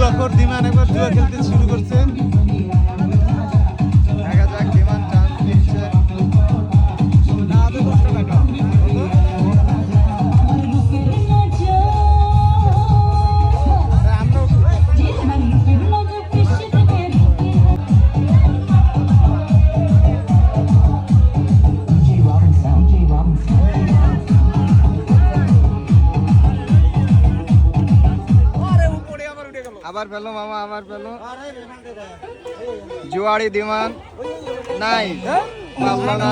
জুয়াখোর দিমান একবার জুয়া খেলতে শুরু করছে। দেখা যাক দিমান চান্স দিচ্ছে। আবার পেলো মামা, আবার পেলো জুয়াড়ি দিমান। নাই পারলো না।